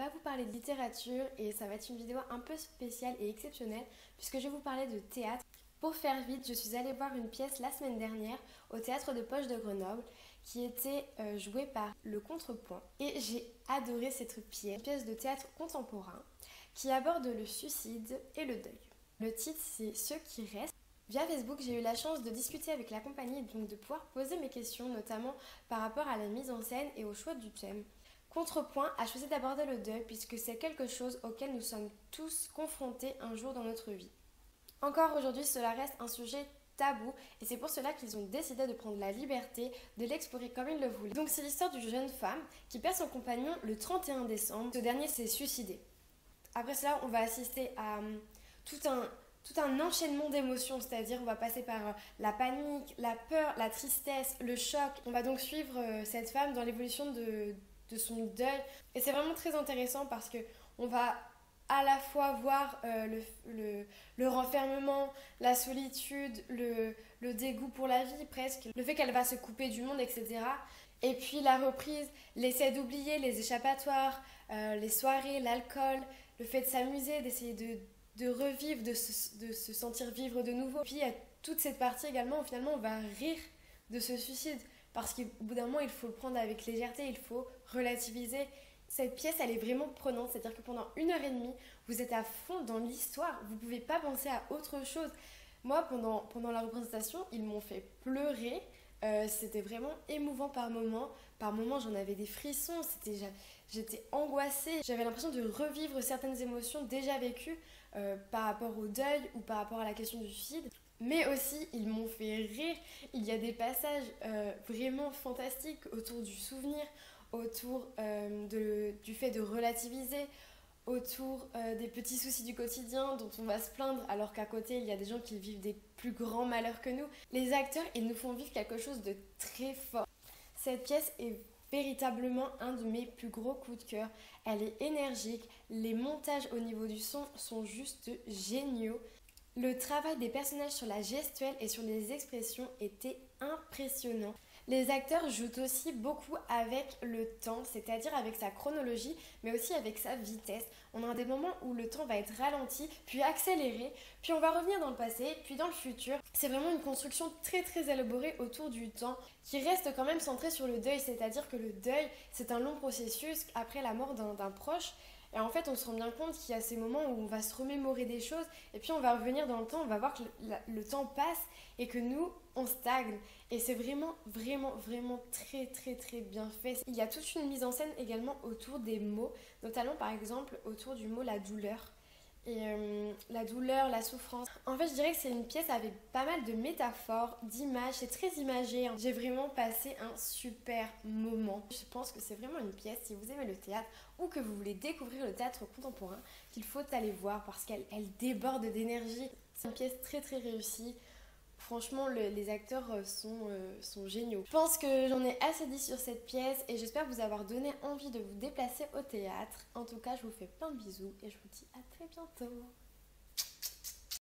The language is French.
pas vous parler de littérature et ça va être une vidéo un peu spéciale et exceptionnelle puisque je vais vous parler de théâtre. Pour faire vite, je suis allée voir une pièce la semaine dernière au Théâtre de Poche de Grenoble qui était jouée par Le Contrepoint et j'ai adoré cette pièce, une pièce de théâtre contemporain qui aborde le suicide et le deuil. Le titre c'est Ceux qui restent. Via Facebook, j'ai eu la chance de discuter avec la compagnie et donc de pouvoir poser mes questions, notamment par rapport à la mise en scène et au choix du thème. Contrepoint a choisi d'aborder le deuil puisque c'est quelque chose auquel nous sommes tous confrontés un jour dans notre vie. Encore aujourd'hui, cela reste un sujet tabou et c'est pour cela qu'ils ont décidé de prendre la liberté de l'explorer comme ils le voulaient. Donc c'est l'histoire d'une jeune femme qui perd son compagnon le 31 décembre. Ce dernier s'est suicidé. Après cela, on va assister à tout un enchaînement d'émotions, c'est-à-dire on va passer par la panique, la peur, la tristesse, le choc. On va donc suivre cette femme dans l'évolution de son deuil. Et c'est vraiment très intéressant parce qu'on va à la fois voir le renfermement, la solitude, le dégoût pour la vie presque, le fait qu'elle va se couper du monde, etc. Et puis la reprise, l'essai d'oublier, les échappatoires, les soirées, l'alcool, le fait de s'amuser, d'essayer de revivre, de se sentir vivre de nouveau. Puis il y a toute cette partie également où finalement on va rire de ce suicide parce qu'au bout d'un moment il faut le prendre avec légèreté, il faut relativiser. Cette pièce elle est vraiment prenante, c'est-à-dire que pendant 1h30 vous êtes à fond dans l'histoire, vous ne pouvez pas penser à autre chose. Moi pendant la représentation ils m'ont fait pleurer, c'était vraiment émouvant par moments j'en avais des frissons, j'étais angoissée, j'avais l'impression de revivre certaines émotions déjà vécues par rapport au deuil ou par rapport à la question du suicide. Mais aussi, ils m'ont fait rire. Il y a des passages vraiment fantastiques autour du souvenir, autour du fait de relativiser, autour des petits soucis du quotidien dont on va se plaindre alors qu'à côté, il y a des gens qui vivent des plus grands malheurs que nous. Les acteurs, ils nous font vivre quelque chose de très fort. Cette pièce est véritablement un de mes plus gros coups de cœur. Elle est énergique, les montages au niveau du son sont juste géniaux. Le travail des personnages sur la gestuelle et sur les expressions était impressionnant. Les acteurs jouent aussi beaucoup avec le temps, c'est-à-dire avec sa chronologie, mais aussi avec sa vitesse. On a des moments où le temps va être ralenti, puis accéléré, puis on va revenir dans le passé, puis dans le futur. C'est vraiment une construction très très élaborée autour du temps, qui reste quand même centrée sur le deuil, c'est-à-dire que le deuil, c'est un long processus après la mort d'un proche. Et en fait, on se rend bien compte qu'il y a ces moments où on va se remémorer des choses et puis on va revenir dans le temps, on va voir que le temps passe et que nous, on stagne. Et c'est vraiment très très très bien fait. Il y a toute une mise en scène également autour des mots, notamment par exemple autour du mot la douleur. Et la douleur, la souffrance. En fait, je dirais que c'est une pièce avec pas mal de métaphores, d'images, c'est très imagé. J'ai vraiment passé un super moment. Je pense que c'est vraiment une pièce, si vous aimez le théâtre ou que vous voulez découvrir le théâtre contemporain, qu'il faut aller voir parce qu'elle déborde d'énergie. C'est une pièce très très réussie. Franchement, les acteurs sont géniaux. Je pense que j'en ai assez dit sur cette pièce et j'espère vous avoir donné envie de vous déplacer au théâtre. En tout cas, je vous fais plein de bisous et je vous dis à très bientôt.